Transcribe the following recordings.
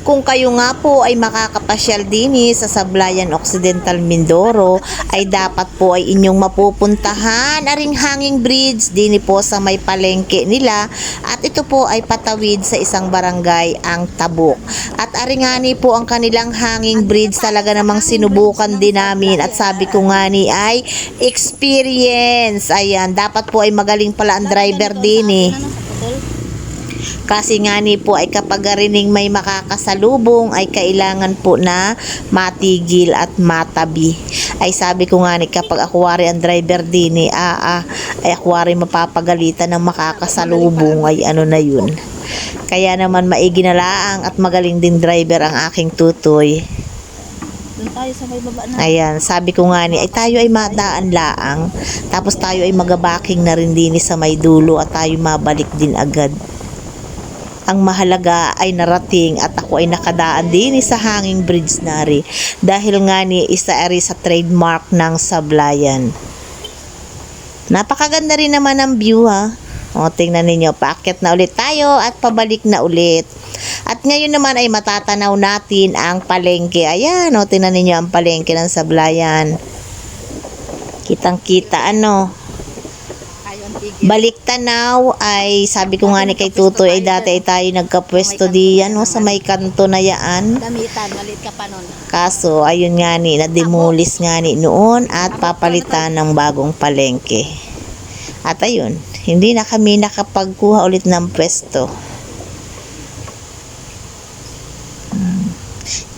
Kung kayo nga po ay makakapasyal din sa Sablayan Occidental Mindoro, ay dapat po ay inyong mapupuntahan aring hanging bridge din po sa may palengke nila, at ito po ay patawid sa isang barangay, ang Tabuk. At aringani po ang kanilang hanging bridge, talaga namang sinubukan din namin, at sabi ko nga ni ay experience. Ayan, dapat po ay magaling pala ang driver din kasi nga ni po ay kapag rining may makakasalubong ay kailangan po na matigil at matabi. Ay sabi ko nga ni kapag ako wari ang driver din ay ako wari mapapagalitan ng makakasalubong, ay ano na yun. Kaya naman maigi na laang at magaling din driver ang aking tutoy. Doon tayo sa may baba na. Ayan, sabi ko nga ni ay tayo ay madaan laang, tapos tayo ay magabaking na rin din sa may dulo at tayo mabalik din agad. Ang mahalaga ay narating at ako ay nakadaan din sa hanging bridge nari, dahil nga ni isa eri sa trademark ng Sablayan. Napakaganda rin naman ang view O, tingnan ninyo, paakyat na ulit tayo at pabalik na ulit. At ngayon naman ay matatanaw natin ang palengke. Ayan, tingnan ninyo ang palengke ng Sablayan. Kitang-kita Balik tanaw ay sabi ko nga ni kay Tutoy ay dati ay tayo nagkapwesto diyan sa may kanto na yaan. Damitan, malit ka pa nun. Kaso ayun nga ni, na-demolish nga ni noon at papalitan ng bagong palengke. At ayun, hindi na kami nakapagkuha ulit ng pwesto.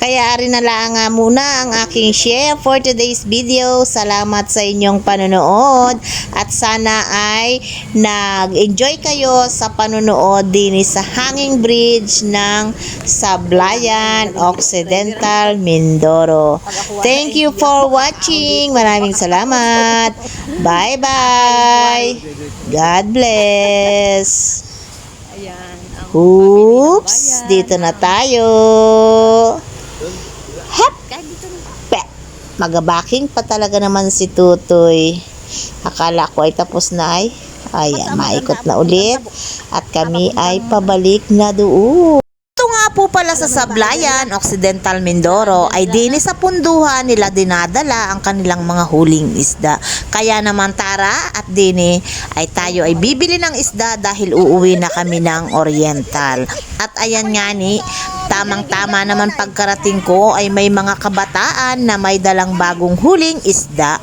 Kaya rin na lang nga muna ang aking share for today's video. Salamat sa inyong panonood at sana ay nag-enjoy kayo sa panonood din sa hanging bridge ng Sablayan Occidental Mindoro. Thank you for watching. Maraming salamat. Bye-bye. God bless. Ayan. Oops, dito na tayo. Magabaking pa talaga naman si Tutoy. Akala ko ay tapos na ayan, maikot na ulit at kami ay pabalik na doon. Ito nga po pala sa Sablayan Occidental Mindoro ay dini sa punduhan nila dinadala ang kanilang mga huling isda. Kaya naman tara at dini ay tayo ay bibili ng isda dahil uuwi na kami ng Oriental. At ayan nga ni, tamang-tama naman pagkarating ko ay may mga kabataan na may dalang bagong huling isda.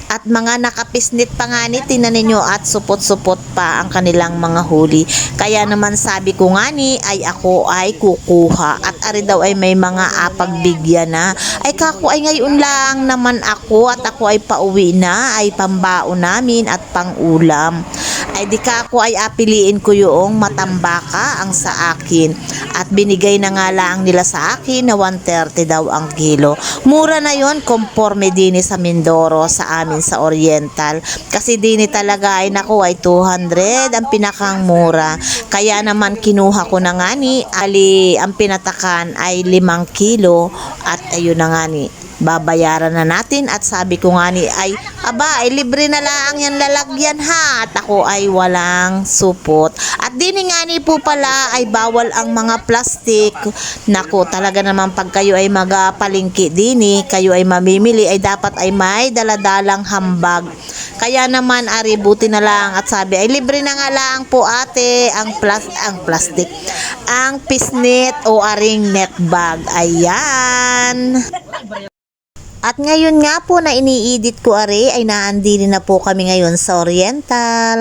At mga nakapisnit pa nga ni, tingnan ninyo, at supot-supot pa ang kanilang mga huli. Kaya naman sabi ko nga ni ay ako ay kukuha. At ari daw ay may mga apagbigyan na. Ay kako ay ngayon lang naman ako at ako ay pauwi na, ay pambaon namin at pangulam. Ay di kako ay apiliin ko yung matambaka ang sa akin. At binigay na nga lang nila sa akin na 130 daw ang kilo. Mura na yon, conforme din sa Mindoro sa amin sa Oriental. Kasi din talaga ay naku ay 200 ang pinakang mura. Kaya naman kinuha ko na nga ni, ali ang pinatakan ay 5 kilo at ayun na nga ni, babayaran na natin. At sabi ko nga ni ay aba ay libre na lang yan lalagyan at ako ay walang supot. At dini nga ni po pala ay bawal ang mga plastic. Nako, talaga naman pag kayo ay magpalingki dini, kayo ay mamimili ay dapat ay may daladalang hambag. Kaya naman ari buti na lang at sabi ay libre na nga lang po ate ang plastic, ang pisnit o aring net bag. Ayan. At ngayon nga po na ini-edit ko ay naandili na po kami ngayon sa Oriental.